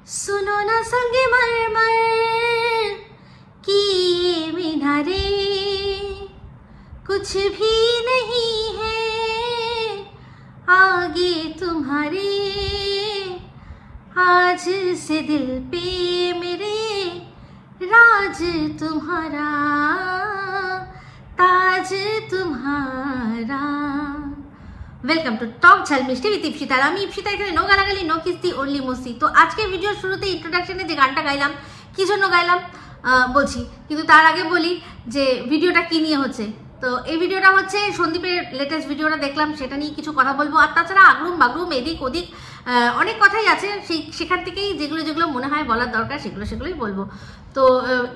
सुनो ना संगे मरमर की ये मीनारे कुछ भी नहीं है आगे तुम्हारे आज से दिल पे मेरे राज तुम्हारा ताज तुम्हारा। वेलकम टू टॉक झल मिष्टी विद इप्सिता। আমি ইপসিতা, এখানে নো গালাগালি নো কিস্তি অনলি মস্তি। তো আজকের ভিডিওর শুরুতে ইন্ট্রোডাকশনে যে গানটা গাইলাম কি জন্য গাইলাম বলছি, কিন্তু তার আগে বলি যে ভিডিওটা কি নিয়ে হচ্ছে। তো এই ভিডিওটা হচ্ছে সন্দীপের লেটেস্ট ভিডিওটা দেখলাম, সেটা নিয়ে কিছু কথা বলবো। আর তাছাড়া আগরুম বাগরুম এদিক ওদিক অনেক কথাই আছে, সেখান থেকেই যেগুলো মনে হয় বলার দরকার সেগুলোই বলবো। তো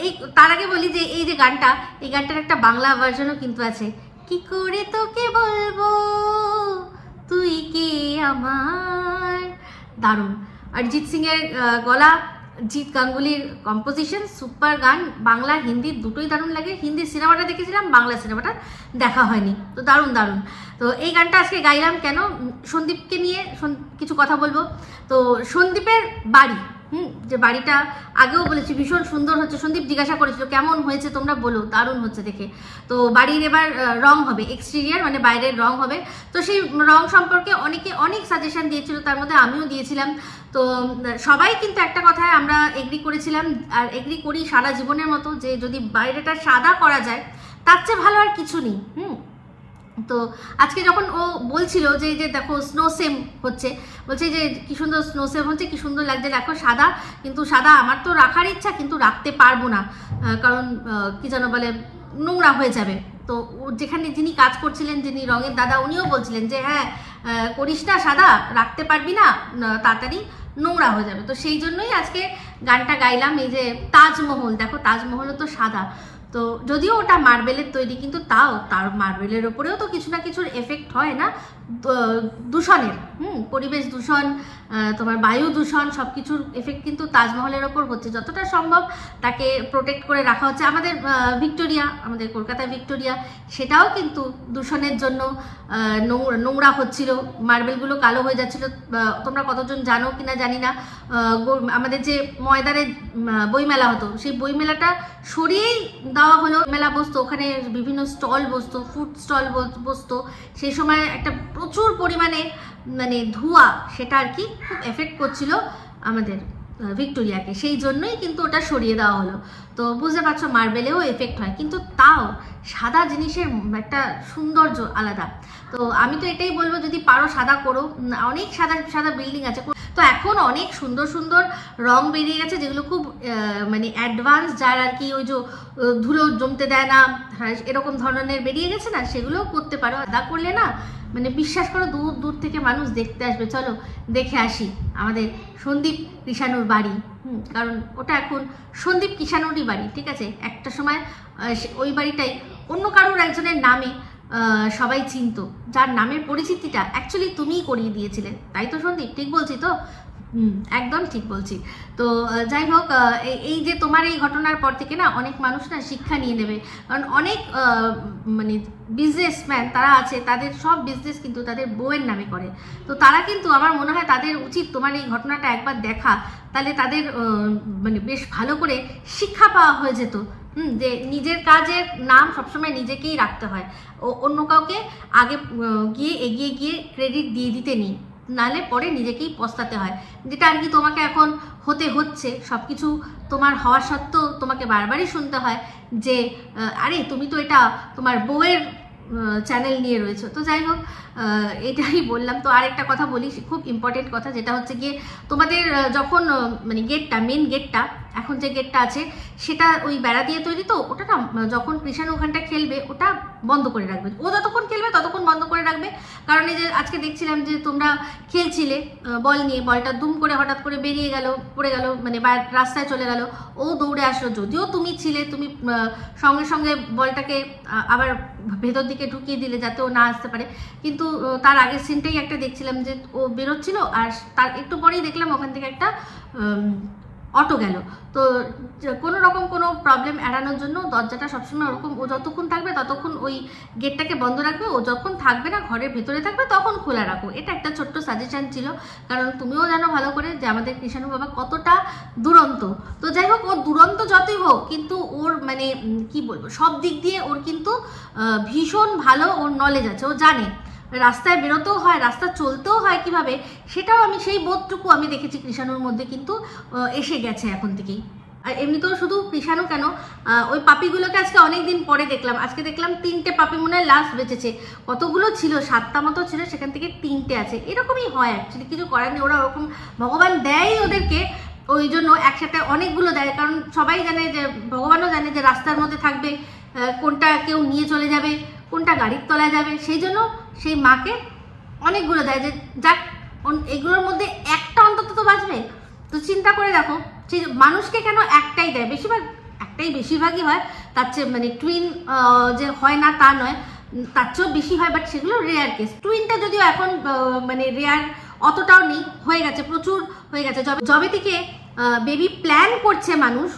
এই তার আগে বলি যে এই যে গানটা, এই গানটার একটা বাংলা ভার্সনও কিন্তু আছে। কি করে তোকে বলবো তুই কে আমার, দারুণ। অরিজিৎ সিং এর গলা, জিৎ গাঙ্গুলির কম্পোজিশন, সুপার গান। বাংলা হিন্দি দুটোই দারুণ লাগে। হিন্দি সিনেমাটা দেখেছিলাম, বাংলা সিনেমাটা দেখা হয়নি। তো দারুণ। তো এই গানটা আজকে গাইলাম কেন, সন্দীপকে নিয়ে কিছু কথা বলবো। তো সন্দীপের বাড়ি, যে বাড়িটা আগেও বলেছি ভীষণ সুন্দর হচ্ছে। সন্দীপ জিজ্ঞাসা করেছিল কেমন হয়েছে তোমরা বলো, দারুণ হচ্ছে দেখে। তো বাড়ির এবার রং হবে, এক্সটেরিয়ার মানে বাইরের রং হবে। তো সেই রং সম্পর্কে অনেকে অনেক সাজেশন দিয়েছিল, তার মধ্যে আমিও দিয়েছিলাম। তো সবাই কিন্তু একটা কথায় আমরা এগ্রি করেছিলাম, আর এগ্রি করি সারা জীবনের মতো, যে যদি বাইরেটা সাদা করা যায় তার চেয়ে ভালো আর কিছু নেই। তো আজকে যখন ও বলছিল যে দেখো স্নো সেম হচ্ছে, বলছে যে কি সুন্দর স্নো সেম হচ্ছে, কি সুন্দর লাগছে দেখো সাদা, কিন্তু সাদা আমার তো রাখার ইচ্ছা, কিন্তু রাখতে পারবো না, কারণ কি যেন বলে নোংরা হয়ে যাবে। তো যেখানে যিনি কাজ করছিলেন, যিনি রঙের দাদা, উনিও বলছিলেন যে হ্যাঁ করিস না, সাদা রাখতে পারবি না, তাড়াতাড়ি নোংরা হয়ে যাবে। তো সেই জন্যই আজকে গানটা গাইলাম। এই যে তাজমহল, দেখো তাজমহলও তো সাদা, তো যদিও ওটা মার্বেলের তৈরি, কিন্তু তাও তার মার্বেলের ওপরেও তো কিছু না কিছুর এফেক্ট হয় না দূষণের, পরিবেশ দূষণ, তোমার বায়ু দূষণ, সব কিছুর এফেক্ট কিন্তু তাজমহলের ওপর হচ্ছে। যতটা সম্ভব তাকে প্রোটেক্ট করে রাখা হচ্ছে। আমাদের ভিক্টোরিয়া, আমাদের কলকাতার ভিক্টোরিয়া, সেটাও কিন্তু দূষণের জন্য নোংরা হচ্ছিল, মার্বেলগুলো কালো হয়ে যাচ্ছিল। তোমরা কতজন জানো কিনা জানি না, আমাদের যে ময়দানে বইমেলা হতো, সেই বইমেলাটা সরিয়েই দেওয়া হলো। মেলা বসতো, ওখানে বিভিন্ন স্টল বসতো, ফুড স্টল বসতো। সেই সময় একটা প্রচুর পরিমাণে মানে ধোঁয়া, সেটা আর কি খুব এফেক্ট করছিল আমাদের ভিক্টোরিয়াকে, সেই জন্যই কিন্তু ওটা সরিয়ে দেওয়া হলো। তো বুঝতে পারছো মার্বেলেও এফেক্ট হয়, কিন্তু তাও সাদা জিনিসের একটা সৌন্দর্য আলাদা। তো আমি তো এটাই বলবো, যদি পারো সাদা করো। অনেক সাদা বিল্ডিং আছে, তো এখন অনেক সুন্দর রং বেরিয়ে গেছে, যেগুলো খুব মানে অ্যাডভান্স, যার আর কি ওই যে ধুলো জমতে দেয় না, হ্যাঁ এরকম ধরনের বেরিয়ে গেছে না, সেগুলোও করতে পারো। সাদা করলে না মানে বিশ্বাস করো দূর থেকে মানুষ দেখতে আসবে। চলো দেখে আসি আমাদের সন্দীপ কিষাণুর বাড়ি, কারণ ওটা এখন সন্দীপ কিষাণুরই বাড়ি, ঠিক আছে। একটা সময় ওই বাড়িটাই অন্য কারোর একজনের নামে সবাই চিনতো, যার নামের পরিচিতিটা অ্যাকচুয়ালি তুমিই করিয়ে দিয়েছিলে, তাই তো সন্দীপ? ঠিক বলছি তো? একদম ঠিক বলছি। তো যাই হোক, এই যে তোমার এই ঘটনার পর থেকে না অনেক মানুষ না শিক্ষা নিয়ে নেবে, কারণ অনেক মানে বিজনেসম্যান তারা আছে, তাদের সব বিজনেস কিন্তু তাদের বউয়ের নামে করে। তো তারা কিন্তু, আমার মনে হয় তাদের উচিত তোমার এই ঘটনাটা একবার দেখা, তাহলে তাদের মানে বেশ ভালো করে শিক্ষা পাওয়া হয়ে যেত। যে নিজের কাজের নাম সবসময় নিজেকেই রাখতে হয়, অন্য কাউকে আগে এগিয়ে গিয়ে ক্রেডিট দিয়ে দিতে নেই, নালে পরে নিজেকেই পস্তাতে হয়, যেটা আর কি তোমাকে এখন হচ্ছে। সব কিছু তোমার হওয়া সত্ত্বেও তোমাকে বারবারই শুনতে হয় যে আরে তুমি তো এটা তোমার বউয়ের চ্যানেল নিয়ে রয়েছে। তো যাই হোক, এটাই বললাম। তো আরেকটা কথা বলি, খুব ইম্পর্টেন্ট কথা, যেটা হচ্ছে গিয়ে তোমাদের যখন মানে মেন গেটটা, এখন যে গেটটা আছে সেটা ওই বেড়া দিয়ে তৈরি, তো ওটা না যখন কৃষাণু ওখানটা খেলবে ওটা বন্ধ করে রাখবে। ও যতক্ষণ খেলবে ততক্ষণ বন্ধ করে রাখবে, কারণ এই যে আজকে দেখছিলাম যে তোমরা খেলছিলে বল নিয়ে, বলটা দুম করে হঠাৎ করে বেরিয়ে গেল, পড়ে গেল, মানে রাস্তায় চলে গেল। ও দৌড়ে আসলো, যদিও তুমি ছিলে, তুমি সঙ্গে বলটাকে আবার ভেতর দিকে ঢুকিয়ে দিলে যাতে ও না আসতে পারে। কিন্তু তার আগের সিনটাই একটা দেখছিলাম যে ও বেরোচ্ছিল, আর তার একটু পরেই দেখলাম ওখান থেকে একটা অটো গেল। তো কোনো রকম কোনো প্রবলেম এড়ানোর জন্য দরজাটা সবসময় ওরকম, ও যতক্ষণ থাকবে ততক্ষণ ওই গেটটাকে বন্ধ রাখবে, ও যখন থাকবে না ঘরের ভেতরে থাকবে তখন খোলা রাখো। এটা একটা ছোট্ট সাজেশন ছিল, কারণ তুমিও জানো ভালো করে যে আমাদের কৃষাণু বাবা কতটা দুরন্ত। তো যাই হোক, ওর দুরন্ত যতই হোক কিন্তু ওর মানে কি বলবো, সব দিক দিয়ে ওর কিন্তু ভীষণ ভালো ওর নলেজ আছে, ও জানে রাস্তায় বেরোতেও হয়, রাস্তা চলতেও হয় কিভাবে, সেটাও আমি সেই বোধটুকু আমি দেখেছি কৃষাণুর মধ্যে কিন্তু এসে গেছে এখন থেকেই। আর এমনিতেও শুধু কৃষাণু কেন, ওই পাপিগুলোকে আজকে অনেকদিন পরে দেখলাম, আজকে দেখলাম 3টে পাপি মনে হয় লাস্ট বেঁচেছে। কতগুলো ছিল, 7টা মতো ছিল, সেখান থেকে 3টে আছে। এরকমই হয় অ্যাকচুয়ালি, কিছু করার নেই, ওরা ওরকম ভগবান দেয় ওদেরকে, ওই জন্য একসাথে অনেকগুলো দেয়। কারণ সবাই জানে যে, ভগবানও জানে যে রাস্তার মধ্যে থাকবে, কোনটা কেউ নিয়ে চলে যাবে, কোনটা গাড়ির তলায় যাবে, সেই জন্য সেই মাকে অনেকগুলো দেয় যে যাক এগুলোর মধ্যে একটা অন্তত তো বাঁচবে। তো চিন্তা করে দেখো, সেই মানুষকে কেন একটাই দেয়, বেশিরভাগ একটাই বেশিরভাগই হয়, তার চেয়ে মানে টুইন যে হয় না তা নয়, তার চেয়েও বেশি হয়, বাট সেগুলো রেয়ার কেস। টুইনটা যদিও এখন মানে রেয়ার অতটাও নেই, হয়ে গেছে, প্রচুর হয়ে গেছে। যবে থেকে বেবি প্ল্যান করছে মানুষ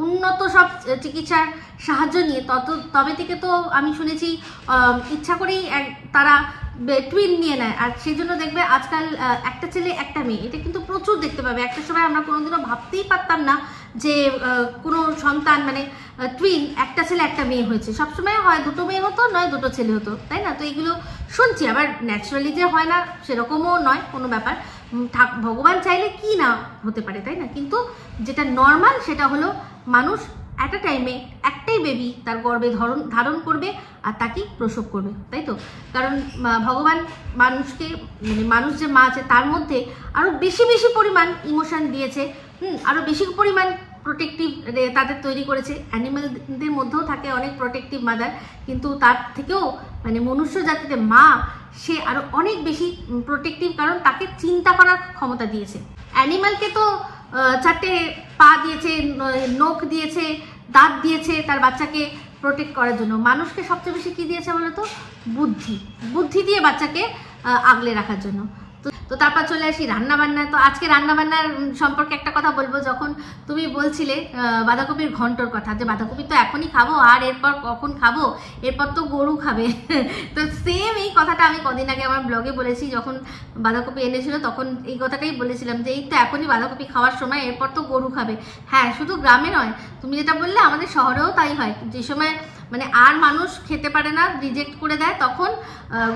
উন্নত সব চিকিৎসার সাহায্য নিয়ে, তবে থেকে তো আমি শুনেছি ইচ্ছা করেই তারা টুইন নিয়ে নেয়। আর সেই জন্য দেখবে আজকাল একটা ছেলে একটা মেয়ে, এটা কিন্তু প্রচুর দেখতে পাবে। একটা সময় আমরা কোনোদিনও ভাবতেই পারতাম না যে কোনো সন্তান মানে টুইন একটা ছেলে একটা মেয়ে হয়েছে। সবসময় হয় দুটো মেয়ে হতো, নয় দুটো ছেলে হতো, তাই না? তো এগুলো শুনছি, আবার ন্যাচারালি যে হয় না সেরকমও নয় কোনো ব্যাপার, ভগবান চাইলে কি না হতে পারে, তাই না? কিন্তু যেটা নর্মাল সেটা হলো মানুষ অ্যাট আ টাইমে একটাই বেবি তার গর্ভে ধারণ করবে আর তাকেই প্রসব করবে, তাই তো? কারণ ভগবান মানুষকে মানে মানুষ যে মা আছে তার মধ্যে আরও বেশি বেশি পরিমাণ ইমোশন দিয়েছে, আরও বেশি পরিমাণ প্রোটেক্টিভ তাদের তৈরি করেছে। অ্যানিমেলদের মধ্যেও থাকে অনেক প্রোটেক্টিভ মাদার, কিন্তু তার থেকেও মানে মনুষ্য জাতিতে মা সে আরো অনেক বেশি প্রোটেক্টিভ, কারণ তাকে চিন্তা করার ক্ষমতা দিয়েছে। অ্যানিমালকে তো 4টে পা দিয়েছে, নখ দিয়েছে, দাঁত দিয়েছে তার বাচ্চাকে প্রোটেক্ট করার জন্য। মানুষকে সবচেয়ে বেশি কি দিয়েছে বলতো? বুদ্ধি দিয়ে বাচ্চাকে আগলে রাখার জন্য। তো তারপর চলে আসি রান্নাবান্নায়। তো আজকে রান্নাবান্নার সম্পর্কে একটা কথা বলবো, যখন তুমি বলছিলে বাঁধাকপির ঘন্টর কথা, যে বাঁধাকপি তো এখনই খাবো আর এরপর কখন খাবো, এরপর তো গরু খাবে। তো সেম এই কথাটা আমি কদিন আগে আমার ব্লগে বলেছি, যখন বাঁধাকপি এনেছিল তখন এই কথাটাই বলেছিলাম যে এই তো এখনই বাঁধাকপি খাওয়ার সময়, এরপর তো গরু খাবে। হ্যাঁ, শুধু গ্রামে নয়, তুমি যেটা বললে আমাদের শহরেও তাই হয়। যে সময় মানে আর মানুষ খেতে পারে না, রিজেক্ট করে দেয়, তখন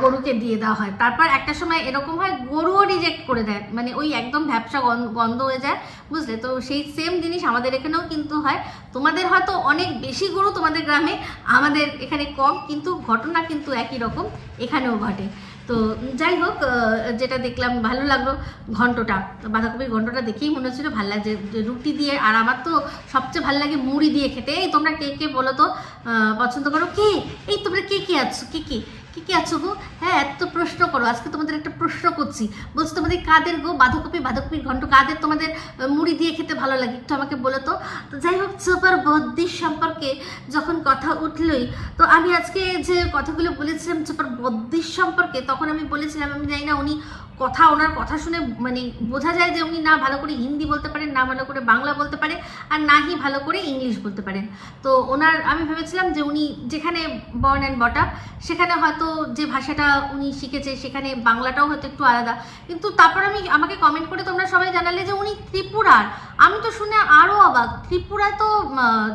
গরুকে দিয়ে দেওয়া হয়। তারপর একটা সময় এরকম হয় গরুও রিজেক্ট করে দেয়, মানে ওই একদম ভ্যাপসা গন্ধ হয়ে যায়, বুঝলে? তো সেই সেম জিনিস আমাদের এখানেও কিন্তু হয়। তোমাদের হয়তো অনেক বেশি গরু তোমাদের গ্রামে, আমাদের এখানে কম, কিন্তু ঘটনা কিন্তু একই রকম এখানেও ঘটে। তো যাই হোক, যেটা দেখলাম ভালো লাগলো ঘন্টটা, বাঁধাকপির ঘন্টটা দেখেই মনে হচ্ছিল ভালো লাগছে রুটি দিয়ে। আর আমার তো সবচেয়ে ভালো লাগে মুড়ি দিয়ে খেতে। এই তোমরা কে কে বলো তো পছন্দ করো? কে এই তোমরা কে কে আছো, কে আছো গো? হ্যাঁ, এত প্রশ্ন করো, আজকে তোমাদের একটা প্রশ্ন করছি। বলছি তোমাদের কাদের গো বাঁধাকপির ঘন্ট কাদের তোমাদের মুড়ি দিয়ে খেতে ভালো লাগে, একটু আমাকে বলো তো। তো যাই হোক, সুপার বদ্দির সম্পর্কে যখন কথা উঠলই, তো আমি আজকে যে কথাগুলো বলেছিলাম সুপার বদ্দির সম্পর্কে, তখন আমি বলেছিলাম আমি জানি না উনি ওনার কথা শুনে মানে বোঝা যায় যে উনি না ভালো করে হিন্দি বলতে পারেন, না ভালো করে বাংলা বলতে পারে, আর না হি ভালো করে ইংলিশ বলতে পারেন। তো আমি ভেবেছিলাম যে উনি যেখানে বর্ন অ্যান্ড বট আপ, সেখানে হয়তো যে ভাষাটা উনি শিখেছে সেখানে বাংলাটাও হয়তো একটু আলাদা। কিন্তু তারপর আমাকে কমেন্ট করে তোমরা সবাই জানালে যে উনি ত্রিপুরার। আমি তো শুনে আরও অবাক,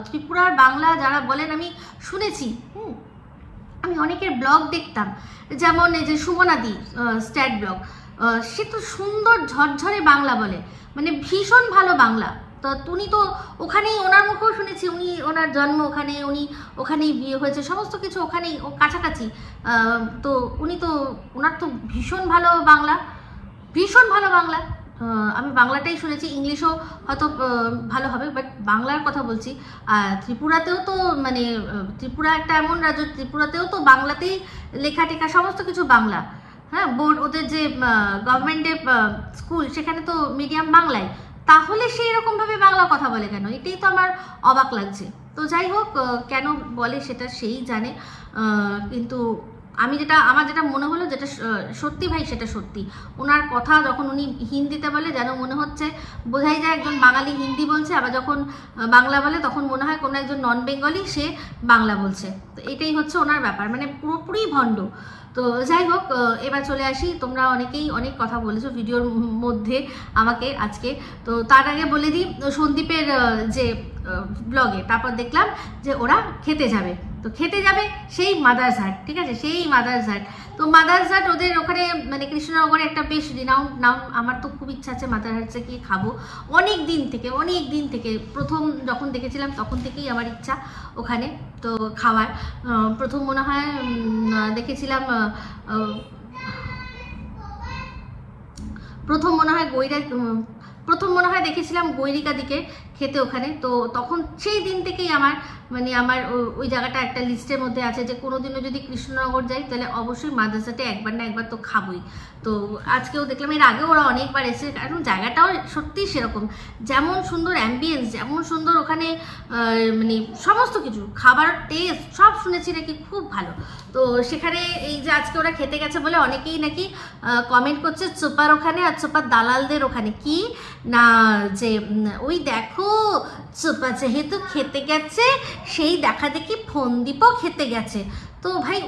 ত্রিপুরার বাংলা যারা বলেন আমি শুনেছি। আমি অনেকের ব্লগ দেখতাম, যেমন এই যে সুমনাদি স্ট্যাট ব্লগ, সে তো সুন্দর ঝরঝরে বাংলা বলে, মানে ভীষণ ভালো বাংলা। তো উনি তো ওখানেই, ওনার মুখেও শুনেছি ওনার জন্ম ওখানে, উনি ওখানেই বিয়ে হয়েছে, সমস্ত কিছু ওখানেই, ও কাছাকাছি। তো ওনার তো ভীষণ ভালো বাংলা। আমি বাংলাটাই শুনেছি, ইংলিশও হয়তো ভালো হবে, বাট বাংলার কথা বলছি। ত্রিপুরাতেও তো মানে ত্রিপুরা একটা এমন রাজ্য, ত্রিপুরাতেও তো বাংলাতেই লেখা টেখা সমস্ত কিছু বাংলা। হ্যাঁ, বোর্ড ওদের যে গভর্নমেন্টের স্কুল, সেখানে তো মিডিয়াম বাংলায়, তাহলে সে এরকমভাবে বাংলা কথা বলে কেন? এটাই তো আমার অবাক লাগছে। তো যাই হোক, কেন বলে সেটা সেই জানে। কিন্তু আমার যেটা মনে হলো, যেটা সত্যি ভাই সেটা সত্যি। ওনার কথা যখন উনি হিন্দিতে বলে যেন মনে হচ্ছে, বোঝাই যায় একজন বাঙালি হিন্দি বলছে, আবার যখন বাংলা বলে তখন মনে হয় কোনো একজন নন বেঙ্গলি সে বাংলা বলছে। তো এটাই হচ্ছে ওনার ব্যাপার, মানে পুরোপুরি ভণ্ড। তো যাই হোক, এবার চলে আসি। তোমরা অনেকেই অনেক কথা বলেছো ভিডিওর মধ্যে আমাকে আজকে। তো তার আগে বলে দিই সন্দীপের যে ব্লগে, তারপর দেখলাম যে ওরা খেতে যাবে। তো খেতে যাবে সেই মাদার্সহাট, ঠিক আছে, সেই মাদার্সহাট। তো মাদার্সহাট ওদের ওখানে মানে কৃষ্ণনগরে একটা বেশ রিনাউন্ড নাম। আমার তো খুব ইচ্ছা আছে মাদার্সহাটে গিয়ে খাবো, অনেক দিন থেকে প্রথম যখন দেখেছিলাম তখন থেকেই আমার ইচ্ছা ওখানে তো খাওয়ার। প্রথম মনে হয় দেখেছিলাম প্রথম মনে হয় দেখেছিলাম গৈরিকা দিকে খেতে ওখানে। তো তখন সেই দিন থেকেই আমার ওই জায়গাটা একটা লিস্টের মধ্যে আছে যে কোনোদিনও যদি কৃষ্ণনগর যাই তাহলে অবশ্যই মাদার্সহাটে একবার না একবার তো খাবোই। তো আজকেও দেখলাম, এর আগেও ওরা অনেকবার এসেছে, কারণ জায়গাটাও সত্যিই সেরকম, যেমন সুন্দর অ্যাম্বিয়েন্স, যেমন সুন্দর ওখানে মানে সমস্ত কিছু, খাবার টেস্ট সব শুনেছি নাকি খুব ভালো। তো সেখানে এই যে আজকে ওরা খেতে গেছে বলে অনেকেই নাকি কমেন্ট করছে চোপার ওখানে আর চোপার দালালদের ওখানে কি না, যে ওই দেখো চোপা যেহেতু খেতে গেছে সেই দেখা দেখি ফোনদীপও খেতে গেছে। তো ভাই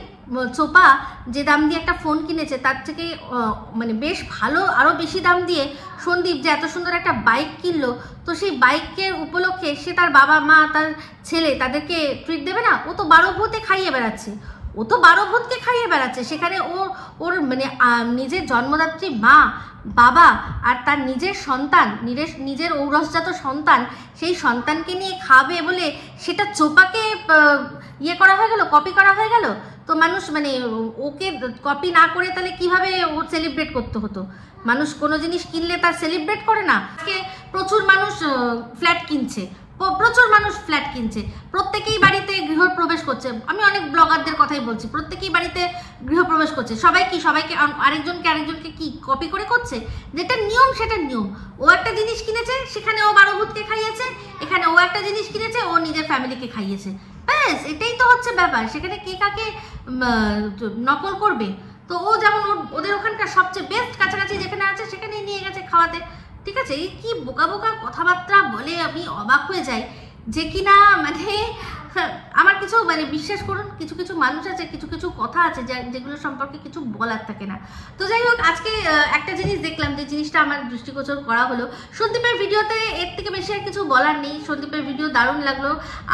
চোপা যে দাম দিয়ে একটা ফোন কিনেছে তার থেকে মানে বেশ ভালো আরও বেশি দাম দিয়ে সন্দীপ যে এত সুন্দর একটা বাইক কিনলো, তো সেই বাইকের উপলক্ষে সে তার বাবা মা তার ছেলে তাদেরকে ট্রিট দেবে না? ও তো 12 ভূতে খাইয়ে বেড়াচ্ছে, সেখানে ওর মানে নিজের জন্মদাত্রী মা বাবা আর তার নিজের সন্তান, নিজের ঔরসজাত সন্তান, সেই সন্তানকে নিয়ে খাবে বলে সেটা চোপাকে ইয়ে করা হয়ে গেল, কপি করা হয়ে গেল। তো মানুষ মানে ওকে কপি না করে তাহলে কিভাবে ও সেলিব্রেট করতে হতো? মানুষ কোনো জিনিস কিনলে তার সেলিব্রেট করে না। আজকে প্রচুর মানুষ ফ্ল্যাট কিনছে, প্রত্যেকেই বাড়িতে গৃহপ্রবেশ করছে। আমি অনেক ব্লগারদের কথাই বলছি, প্রত্যেকেই বাড়িতে গৃহপ্রবেশ করছে। সবাইকে আরেকজনকে কি কপি করে করছে? যেটা নিয়ম সেটা নিয়ম। ও একটা জিনিস কিনেছে, সেখানে ও 12 ভূতকে খাইয়েছে, এখানে ও একটা জিনিস কিনেছে, ও নিজের ফ্যামিলিকে খাইয়েছে, ব্যাস এটাই তো হচ্ছে ব্যাপার। সেখানে কে কাকে নকল করবে? তো ও যেমন ওদের ওখানকার সবচেয়ে বেস্ট কাছাকাছি যেখানে আছে সেখানেই নিয়ে গেছে খাওয়াতে, ঠিক আছে। এই কি বোকা কথাবার্তা বলে আমি অবাক হয়ে যাই, যে কিনা মানে আমার কিছু মানে বিশ্বাস করুন কিছু মানুষ আছে, কিছু কথা আছে যেগুলো সম্পর্কে কিছু বলার থাকে না। তো যাই হোক, আজকে একটা জিনিস দেখলাম, যে জিনিসটা আমার দৃষ্টিগোচর করা হলো। সন্দীপের ভিডিওতে এর থেকে বেশি আর কিছু বলার নেই। সন্দীপের ভিডিও দারুণ লাগলো,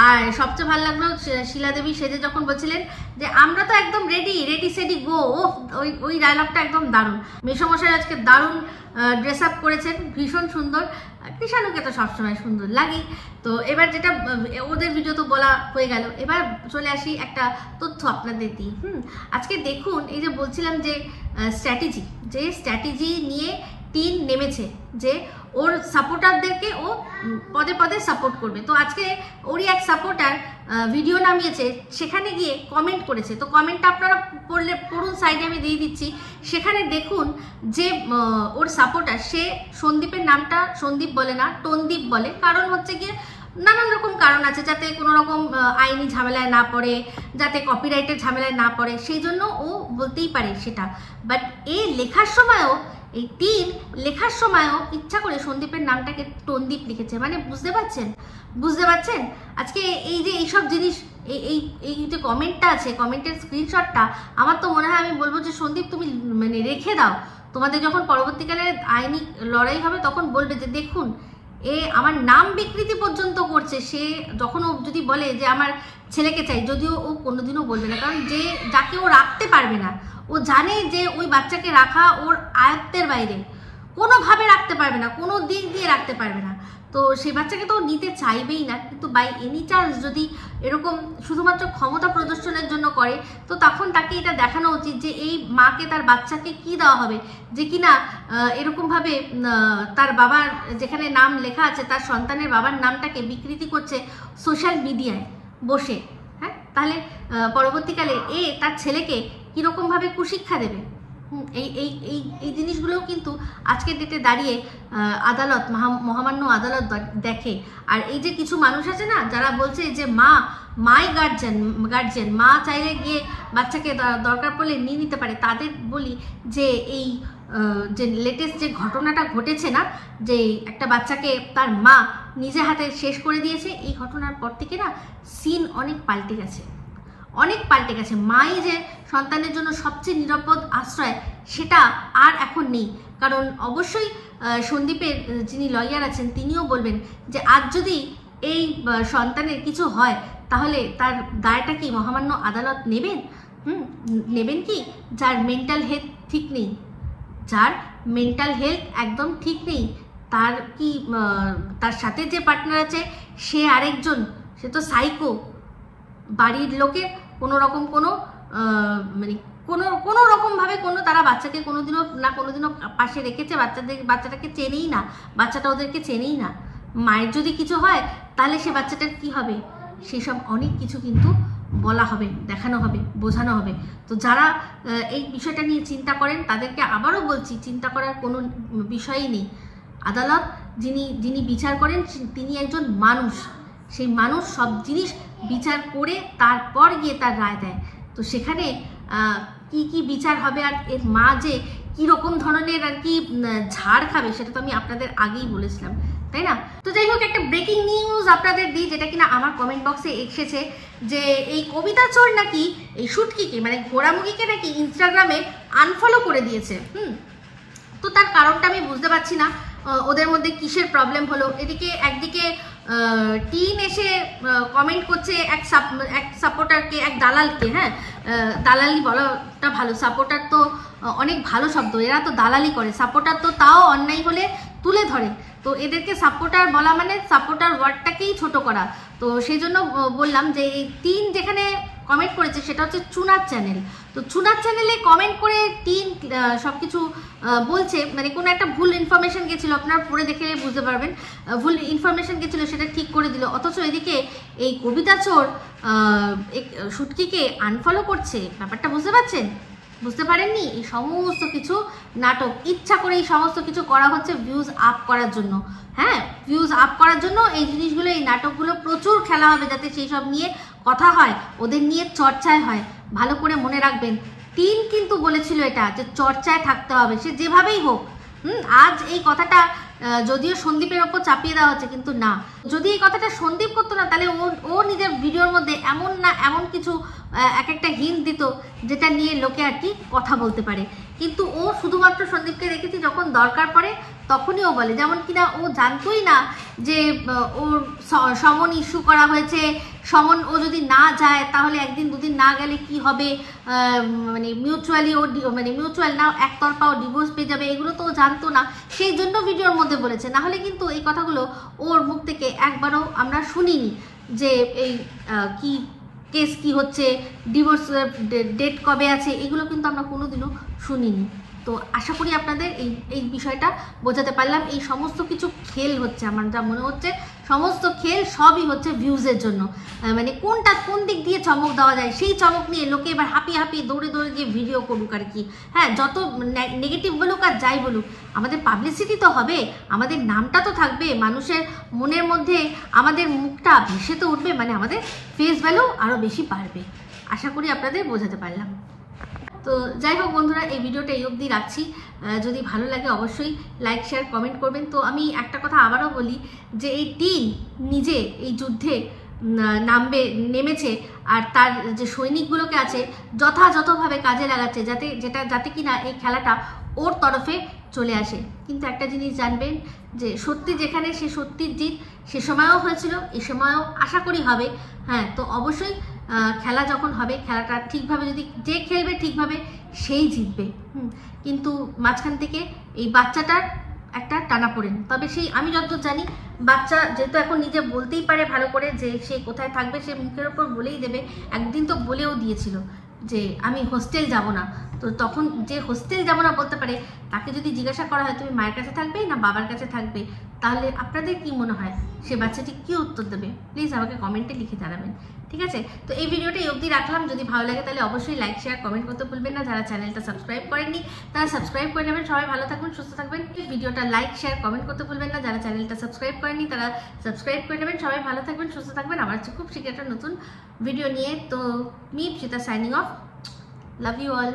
আর সবচেয়ে ভালো লাগলো শিলাদেবী সেজে যখন বলছিলেন যে আমরা তো একদম রেডি সেডি গো, ওই ডায়লগটা একদম দারুণ। মেসমশাই আজকে দারুণ ড্রেস আপ করেছেন, ভীষণ সুন্দর। কৃষাণুকে তো সবসময় সুন্দর লাগে। তো এবার যেটা ওদের ভিডিও তো বলা হয়ে গেল, এবার চলে আসি একটা তথ্য আপনাদের দিই। আজকে দেখুন, এই যে বলছিলাম যে স্ট্র্যাটেজি নিয়ে টিন নেমেছে, যে ওর সাপোর্টারদেরকে ও পদে পদে সাপোর্ট করবে। তো আজকে ওরই এক সাপোর্টার ভিডিও নামিয়েছে, সেখানে গিয়ে কমেন্ট করেছে। তো কমেন্টটা আপনারা পড়ুন, সাইডে আমি দিয়ে দিচ্ছি। সেখানে দেখুন যে ওর সাপোর্টার, সে সন্দীপের নামটা সন্দীপ বলে না, টনদীপ বলে। কারণ হচ্ছে গিয়ে নানান রকম কারণ আছে, যাতে কোনো রকম আইনি ঝামেলায় না পড়ে, যাতে কপিরাইটের ঝামেলায় না পড়ে, সেই জন্য ও বলতেই পারে সেটা। বাট এই টিন লেখার সময়ও ইচ্ছা করে সন্দীপের নামটাকে টনদীপ লিখেছে। মানে বুঝতে পারছেন আজকে এই যে এইসব জিনিস, এই যে কমেন্টটা আছে, কমেন্টের স্ক্রিনশটটা, আমার তো মনে হয় আমি বলবো যে সন্দীপ তুমি মানে রেখে দাও। তোমাদের যখন পরবর্তীকালে আইনি লড়াই হবে তখন বলবে যে দেখুন আমার নাম বিকৃতি পর্যন্ত করছে। সে যখন ও যদি বলে যে আমার ছেলেকে চাই, যদিও ও কোনোদিনও বলবে না, কারণ যাকে ও রাখতে পারবে না, ও জানে যে ওই বাচ্চাকে রাখা ওর আয়ত্তের বাইরে, কোনোভাবে রাখতে পারবে না, কোনো দিক দিয়ে রাখতে পারবে না। তো সেই বাচ্চাকে তো নিতে চাইবেই না। কিন্তু বাই এনি চান্স যদি এরকম শুধুমাত্র ক্ষমতা প্রদর্শনের জন্য করে, তো তখন তাকে এটা দেখানো উচিত যে এই মাকে তার বাচ্চাকে কি দেওয়া হবে, যে কিনা এরকমভাবে তার বাবার যেখানে নাম লেখা আছে তার সন্তানের বাবার নামটাকে বিকৃতি করছে সোশ্যাল মিডিয়ায় বসে। হ্যাঁ, তাহলে পরবর্তীকালে তার ছেলেকে কীরকমভাবে কুশিক্ষা দেবে? এই এই এই এই জিনিসগুলোও কিন্তু আজকের ডেটে দাঁড়িয়ে আদালত, মহামান্য আদালত দেখে। আর এই যে কিছু মানুষ আছে না যারা বলছে যে মাই গার্জেন, মা চাইলে গিয়ে বাচ্চাকে দরকার পড়লে নিয়ে নিতে পারে, তাদের বলি যে এই যে লেটেস্ট যে ঘটনাটা ঘটেছে না, যে একটা বাচ্চাকে তার মা নিজে হাতে শেষ করে দিয়েছে, এই ঘটনার পর থেকে না সিন অনেক পাল্টে গেছে, অনেক পাল্টে গেছে। মাই যে সন্তানের জন্য সবচেয়ে নিরাপদ আশ্রয় সেটা আর এখন নেই। কারণ অবশ্যই সন্দীপের যিনি লয়ার আছেন তিনিও বলবেন যে আজ যদি এই সন্তানের কিছু হয় তাহলে তার দায়টা কি মহামান্য আদালত নেবেন? নেবেন কি? যার মেন্টাল হেলথ ঠিক নেই, যার মেন্টাল হেলথ একদম ঠিক নেই, তার কি তার সাথে যে পার্টনার আছে সে আরেকজন, সে তো সাইকো। বাড়ির লোকের কোনো রকম মানে কোনো রকমভাবে তারা বাচ্চাকে কোনোদিনও পাশে রেখেছে, বাচ্চাটাকে চেনেই না, বাচ্চাটা ওদেরকে চেনেই না। মায়ের যদি কিছু হয় তাহলে সে বাচ্চাটার কি হবে, সেসব অনেক কিছু কিন্তু বলা হবে, দেখানো হবে, বোঝানো হবে। তো যারা এই বিষয়টা নিয়ে চিন্তা করেন তাদেরকে আবারও বলছি, চিন্তা করার কোনো বিষয়ই নেই। আদালত যিনি বিচার করেন তিনি একজন মানুষ, সেই মানুষ সব জিনিস বিচার করে তারপর গিয়ে তার রায় দেয়। তো সেখানে কি বিচার হবে আর এর মা যে কীরকম ধরনের আর কি ঝাড় খাবে সেটা তো আমি আপনাদের আগেই বলেছিলাম, তাই না? তো যাই হোক, একটা ব্রেকিং নিউজ আপনাদের দিই, যেটা কিনা আমার কমেন্ট বক্সে এসেছে, যে এই কবিতা চোর নাকি এই শুটকিকে মানে ঘোড়ামুখীকে নাকি ইনস্টাগ্রামে আনফলো করে দিয়েছে। তো তার কারণটা আমি বুঝতে পারছি না ওদের মধ্যে কিসের প্রবলেম হলো। এদিকে একদিকে টিন এসে কমেন্ট করছে এক সাপোর্টারকে, এক দালালকে, হ্যাঁ দালালি বলাটা ভালো, সাপোর্টার তো অনেক ভালো শব্দ, এরা তো দালালি করে, সাপোর্টার তো তাও অন্যায় হলে তুলে ধরে। তো এদেরকে সাপোর্টার বলা মানে সাপোর্টার ওয়ার্ডটাকেই ছোট করা। তো সেই জন্য বললাম যে এই টিন যেখানে কমেন্ট করেছে সেটা হচ্ছে চুনার চ্যানেল। তো চুনার চ্যানেলে কমেন্ট করে টিন সব কিছু বলছে, মানে কোনো একটা ভুল ইনফরমেশন গেছিলো, আপনারা পড়ে দেখে বুঝতে পারবেন, ভুল ইনফরমেশন গেছিলো সেটা ঠিক করে দিল। অথচ এদিকে এই কবিতা চোর শুটকিকে আনফলো করছে, ব্যাপারটা বুঝতে পারছেন? বুঝতে পারেননি? এই সমস্ত কিছু নাটক, ইচ্ছা করে এই সমস্ত কিছু করা হচ্ছে ভিউজ আপ করার জন্য। হ্যাঁ, ভিউজ আপ করার জন্য এই জিনিসগুলো, এই নাটকগুলো প্রচুর খেলা হবে যাতে সেই সব নিয়ে কথা হয়, ওদের নিয়ে চর্চায় হয়। ভালো করে মনে রাখবেন, টিন কিন্তু বলেছিল এটা যে চর্চায় থাকতে হবে, সে যেভাবেই হোক। আজ এই কথাটা যদিও সন্দীপের ওপর চাপিয়ে দেওয়া হচ্ছে, কিন্তু না, যদি এই কথাটা সন্দীপ করতো না তাহলে ও নিজের ভিডিওর মধ্যে এমন কিছু এক একটা হিন্ট দিত যেটা নিয়ে লোকে আর কি কথা বলতে পারে। কিন্তু ও শুধুমাত্র সন্দীপকে দেখেছি যখন দরকার পড়ে তখনই ও বলে, যেমন কিনা ও জানতোই না যে ওর সমন ইস্যু করা হয়েছে, সমন ও যদি না যায় তাহলে একদিন দুদিন না গেলে কি হবে, মানে মিউচুয়ালি ও মানে মিউচুয়াল না একতরফা ও ডিভোর্স পেয়ে যাবে, এগুলো তো ও জানতো না, সেই জন্য ভিডিওর মধ্যে বলেছে। না হলে কিন্তু এই কথাগুলো ওর মুখ থেকে একবারও আমরা শুনিনি যে এই কি কেস কি হচ্ছে, ডিভোর্স ডেট কবে আছে, এগুলো কিন্তু আমরা কোনোদিনও শুনিনি। তো আশা করি আপনাদের এই বিষয়টা বোঝাতে পারলাম। এই সমস্ত কিছু খেল হচ্ছে, আমার যা মনে হচ্ছে সমস্ত খেল সবই হচ্ছে ভিউজের জন্য, মানে কোন দিক দিয়ে চমক দেওয়া যায় সেই চমক নিয়ে লোকে এবার হাঁপিয়ে দৌড়ে গিয়ে ভিডিও করুক আর কি। হ্যাঁ, যত নেগেটিভ বলুক আর যাই বলুক, আমাদের পাবলিসিটি তো হবে, আমাদের নামটা তো থাকবে, মানুষের মনের মধ্যে আমাদের মুখটা ভেসে তো উঠবে, মানে আমাদের ফেস ভ্যালু আরও বেশি বাড়বে। আশা করি আপনাদের বোঝাতে পারলাম। তো যাই হোক বন্ধুরা, এই ভিডিওটা এই অবধি রাখছি। যদি ভালো লাগে অবশ্যই লাইক শেয়ার কমেন্ট করবেন। তো আমি একটা কথা আবারও বলি যে এই টিন নিজে এই যুদ্ধে নেমেছে আর তার যে সৈনিকগুলোকে আছে যথাযথভাবে কাজে লাগাচ্ছে যাতে কিনা এই খেলাটা ওর তরফে চলে আসে। কিন্তু একটা জিনিস জানবেন যে সত্যি যেখানে সে সত্যির জিত, সে সময়ও হয়েছিল, এ সময়ও আশা করি হবে। হ্যাঁ, তো অবশ্যই খেলা যখন হবে, খেলাটা ঠিকভাবে যদি যে খেলবে ঠিকভাবে সেই জিতবে। কিন্তু মাঝখান থেকে এই বাচ্চাটার একটা টানাপোড়েন, তবে সেই আমি যতদূর জানি বাচ্চা যেহেতু এখন নিজে বলতেই পারে ভালো করে যে সে কোথায় থাকবে, সে মুখের ওপর বলেই দেবে। একদিন তো বলেও দিয়েছিল যে আমি হোস্টেল যাব না। তো তখন যে হোস্টেল যাব না বলতে পারে, তাকে যদি জিজ্ঞাসা করা হয় তুমি মায়ের কাছে থাকবে না বাবার কাছে থাকবে, তাহলে আপনাদের কি মনে হয় সে বাচ্চাটি কি উত্তর দেবে? প্লিজ আমাকে কমেন্টে লিখে জানাবেন, ঠিক আছে? তো এই ভিডিওটা এই অবধি রাখলাম। যদি ভালো লাগে তাহলে অবশ্যই লাইক শেয়ার কমেন্ট করতে ভুলবেন না। যারা চ্যানেলটা সাবস্ক্রাইব করেননি তারা সাবস্ক্রাইব করে নেবেন। সবাই ভালো থাকবেন, সুস্থ থাকবেন। ভিডিওটা লাইক শেয়ার কমেন্ট করতে ভুলবেন না। যারা চ্যানেলটা সাবস্ক্রাইব করেননি তারা সাবস্ক্রাইব করে নেবেন। সবাই ভালো থাকবেন, সুস্থ থাকবেন। আমার হচ্ছে খুব শীঘ্র একটা নতুন ভিডিও নিয়ে। তো me Ipsita signing off. Love you all.